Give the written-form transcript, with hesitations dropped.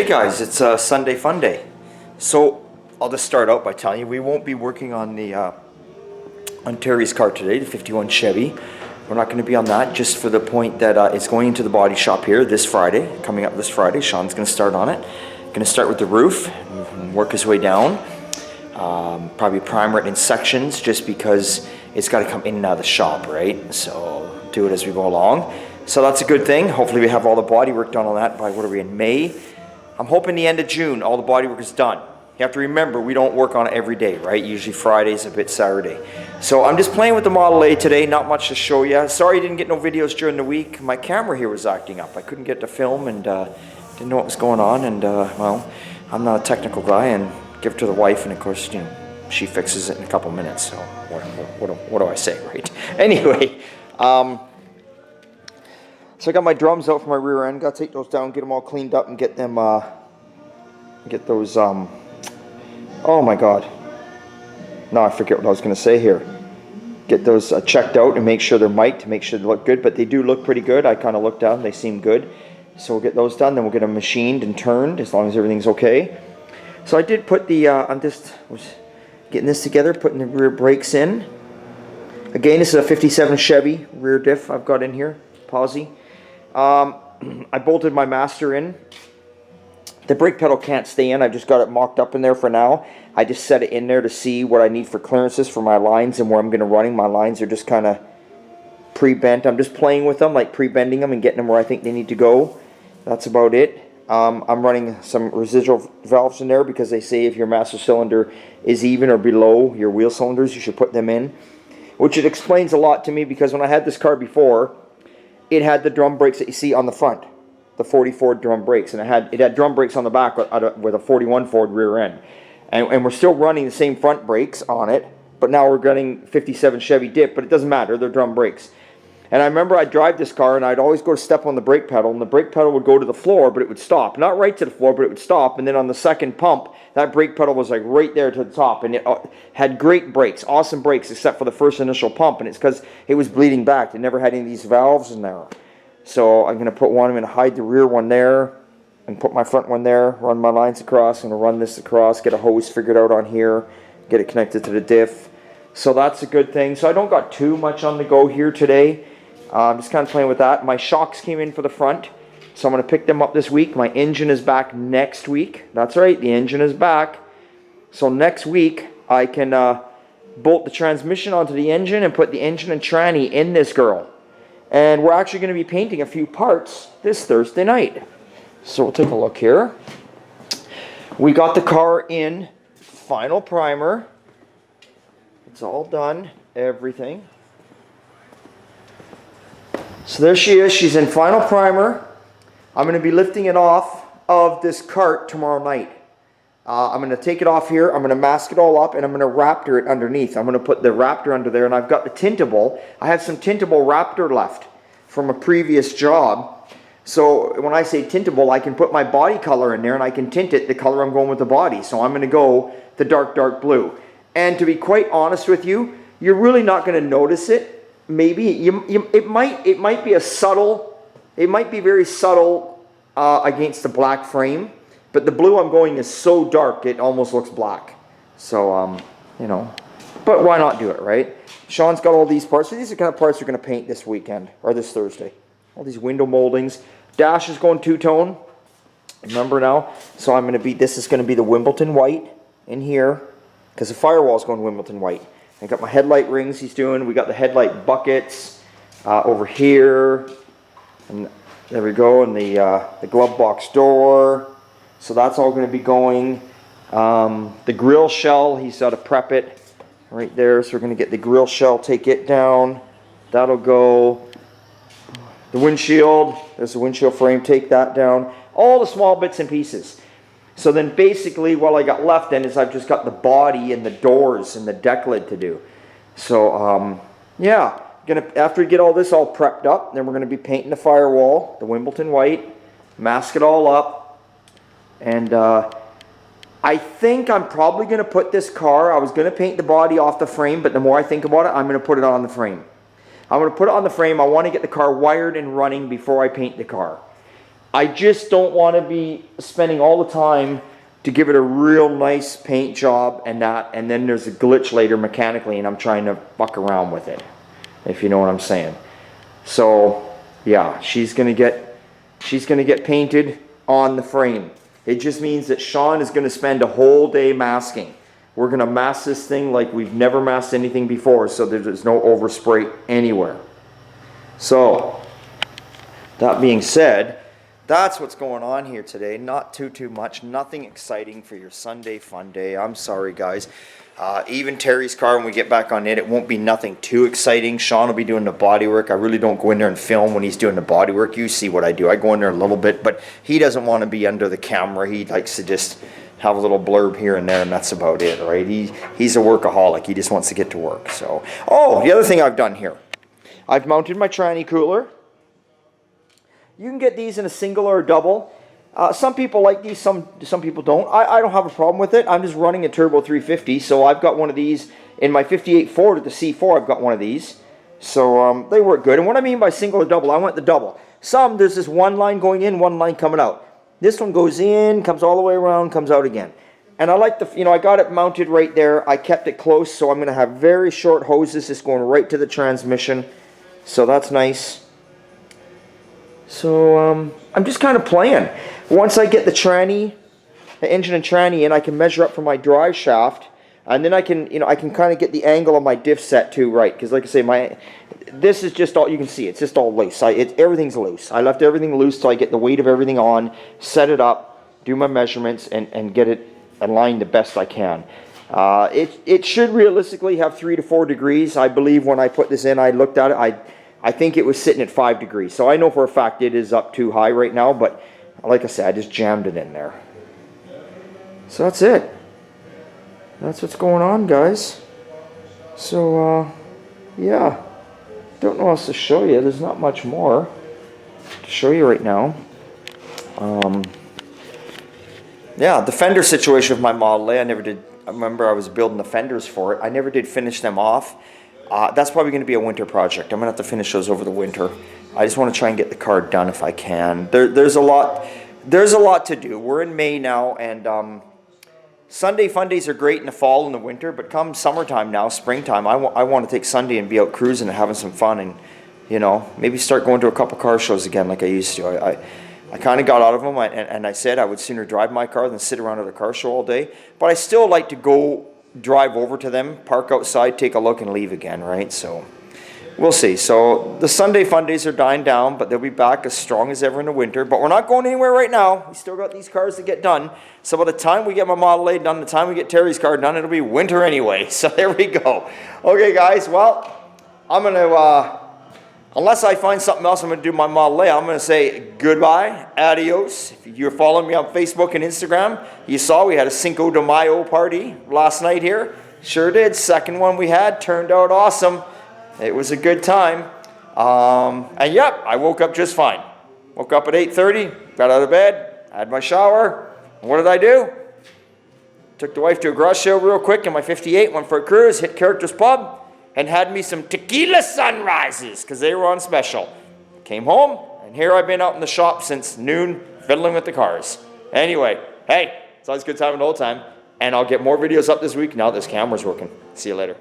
Okay guys, it's Sunday fun day. So I'll just start out by telling you we won't be working on the on Terry's car today, the 51 Chevy. We're not going to be on that, just for the point that it's going into the body shop here this Friday, coming up this Friday. Sean's going to start on it. Going to start with the roof and work his way down. Probably primer it in sections just because it's got to come in and out of the shop, right? So do it as we go along. So that's a good thing. Hopefully we have all the body work done on that by, what are we, in May? I'm hoping the end of June, all the body work is done. You have to remember, we don't work on it every day, right? Usually Fridays, a bit Saturday. So I'm just playing with the Model A today, not much to show you. Sorry you didn't get no videos during the week. My camera here was acting up. I couldn't get to film and didn't know what was going on. And well, I'm not a technical guy, and give it to the wife, and of course, you know, she fixes it in a couple minutes. So what do I say, right? Anyway, so I got my drums out for my rear end. Got to take those down, get them all cleaned up, and get them, get those, oh my God. No, I forget what I was going to say here. Get those checked out and make sure they're mic'd, to make sure they look good. But they do look pretty good. I kind of looked down, they seem good. So we'll get those done, then we'll get them machined and turned, as long as everything's okay. So I did put the, I'm just getting this together, putting the rear brakes in. Again, this is a 57 Chevy rear diff I've got in here, Posi. I bolted my master in. The brake pedal can't stay in. I've just got it mocked up in there for now. I just set it in there to see what I need for clearances for my lines and where I'm going to run. My lines are just kind of pre-bent. I'm just playing with them, like pre-bending them and getting them where I think they need to go. That's about it. I'm running some residual valves in there because they say if your master cylinder is even or below your wheel cylinders, you should put them in. Which it explains a lot to me, because when I had this car before, it had the drum brakes that you see on the front, the 40 Ford drum brakes, and it had drum brakes on the back with a 41 Ford rear end. And we're still running the same front brakes on it, but now we're running 57 Chevy dip, but it doesn't matter, they're drum brakes. And I remember I'd drive this car and I'd always go to step on the brake pedal, and the brake pedal would go to the floor, but it would stop. Not right to the floor, but it would stop. And then on the second pump, that brake pedal was like right there to the top, and it had great brakes, awesome brakes, except for the first initial pump, and it's because it was bleeding back. It never had any of these valves in there. So I'm going to put one, I'm going to hide the rear one there, and put my front one there, run my lines across. I'm going to run this across, get a hose figured out on here, get it connected to the diff. So that's a good thing. So I don't got too much on the go here today. I'm just kind of playing with that. My shocks came in for the front, so I'm going to pick them up this week. My engine is back next week. That's right, the engine is back. So next week, I can bolt the transmission onto the engine and put the engine and tranny in this girl. And we're actually going to be painting a few parts this Thursday night. So we'll take a look here. We got the car in final primer. It's all done, everything. So there she is. She's in final primer. I'm going to be lifting it off of this cart tomorrow night. I'm going to take it off here. I'm going to mask it all up, and I'm going to Raptor it underneath. I'm going to put the Raptor under there, and I've got the tintable. I have some tintable Raptor left from a previous job. So when I say tintable, I can put my body color in there, and I can tint it the color I'm going with the body. So I'm going to go the dark blue. And to be quite honest with you, you're really not going to notice it. Maybe it might be a subtle, it might be very subtle against the black frame, but the blue I'm going is so dark it almost looks black. So you know, but why not do it, right? Sean's got all these parts. So these are the kind of parts we're going to paint this weekend or this Thursday. All these window moldings. Dash is going two-tone. Remember now. So I'm going to be. This is going to be the Wimbledon white in here, because the firewall is going Wimbledon white. I got my headlight rings he's doing. We got the headlight buckets over here. And there we go. And the glove box door. So that's all going to be going. The grill shell, he's got to prep it right there. So we're going to get the grill shell, take it down. That'll go. The windshield, there's the windshield frame, take that down. All the small bits and pieces. So then basically what I got left then is I've just got the body and the doors and the deck lid to do. So yeah, after we get all this all prepped up, then we're going to be painting the firewall, the Wimbledon white, mask it all up. And I think I'm probably going to put this car, I was going to paint the body off the frame, but the more I think about it, I'm going to put it on the frame. I'm going to put it on the frame. I want to get the car wired and running before I paint the car. I just don't want to be spending all the time to give it a real nice paint job and then there's a glitch later mechanically and I'm trying to fuck around with it, if you know what I'm saying. So yeah, she's gonna get painted on the frame. It just means that Sean is gonna spend a whole day masking. We're gonna mask this thing like we've never masked anything before, so there's no overspray anywhere. So that being said, that's what's going on here today. Not too much. Nothing exciting for your Sunday fun day. I'm sorry, guys. Even Terry's car, when we get back on it won't be nothing too exciting. Sean will be doing the body work. I really don't go in there and film when he's doing the body work. You see what I do. I go in there a little bit, but he doesn't want to be under the camera. He likes to just have a little blurb here and there, and that's about it, right? He's a workaholic. He just wants to get to work. So, oh, the other thing I've done here, I've mounted my tranny cooler. You can get these in a single or a double. Some people like these, some people don't. I don't have a problem with it. I'm just running a Turbo 350, so I've got one of these in my 58 Ford at the C4. I've got one of these, so they work good. And what I mean by single or double, I want the double. There's this one line going in, one line coming out. This one goes in, comes all the way around, comes out again. And I like I got it mounted right there. I kept it close, so I'm going to have very short hoses just going right to the transmission. So that's nice. So I'm just kind of playing. Once I get the engine and tranny in, I can measure up for my drive shaft, and then I can kind of get the angle of my diff set too right. Because like I say, this is just all you can see. It's just all loose. Everything's loose. I left everything loose till I get the weight of everything on, set it up, do my measurements, and get it aligned the best I can. It should realistically have 3 to 4 degrees. I believe when I put this in, I looked at it. I think it was sitting at 5 degrees. So I know for a fact it is up too high right now, but like I said, I just jammed it in there. So that's it. That's what's going on, guys. So, yeah. Don't know what else to show you. There's not much more to show you right now. Yeah, the fender situation with my Model A, I remember I was building the fenders for it. I never did finish them off. That's probably going to be a winter project. I'm going to have to finish those over the winter. I just want to try and get the car done if I can. There's a lot to do. We're in May now, and Sunday fun days are great in the fall and the winter, but come summertime now, springtime, I want to take Sunday and be out cruising and having some fun, and maybe start going to a couple car shows again like I used to. I kind of got out of them, and I said I would sooner drive my car than sit around at a car show all day, but I still like to go drive over to them, park outside, take a look, and leave again, right? So we'll see. So the Sunday fun days are dying down, but they'll be back as strong as ever in the winter. But we're not going anywhere right now. We still got these cars to get done. So by the time we get my Model A done, the time we get Terry's car done, it'll be winter anyway. So there we go. Okay, guys. Well, I'm going to, unless I find something else I'm going to do my Model A, I'm going to say goodbye, adios. If you're following me on Facebook and Instagram, you saw we had a Cinco de Mayo party last night here. Sure did. Second one we had. Turned out awesome. It was a good time. And yep, I woke up just fine. Woke up at 8:30, got out of bed, had my shower. And what did I do? Took the wife to a garage sale real quick in my 58, went for a cruise, hit Characters Pub, and had me some tequila sunrises because they were on special. Came home, and here I've been out in the shop since noon, fiddling with the cars. Anyway, hey, it's always a good time and old time. And I'll get more videos up this week now that this camera's working. See you later.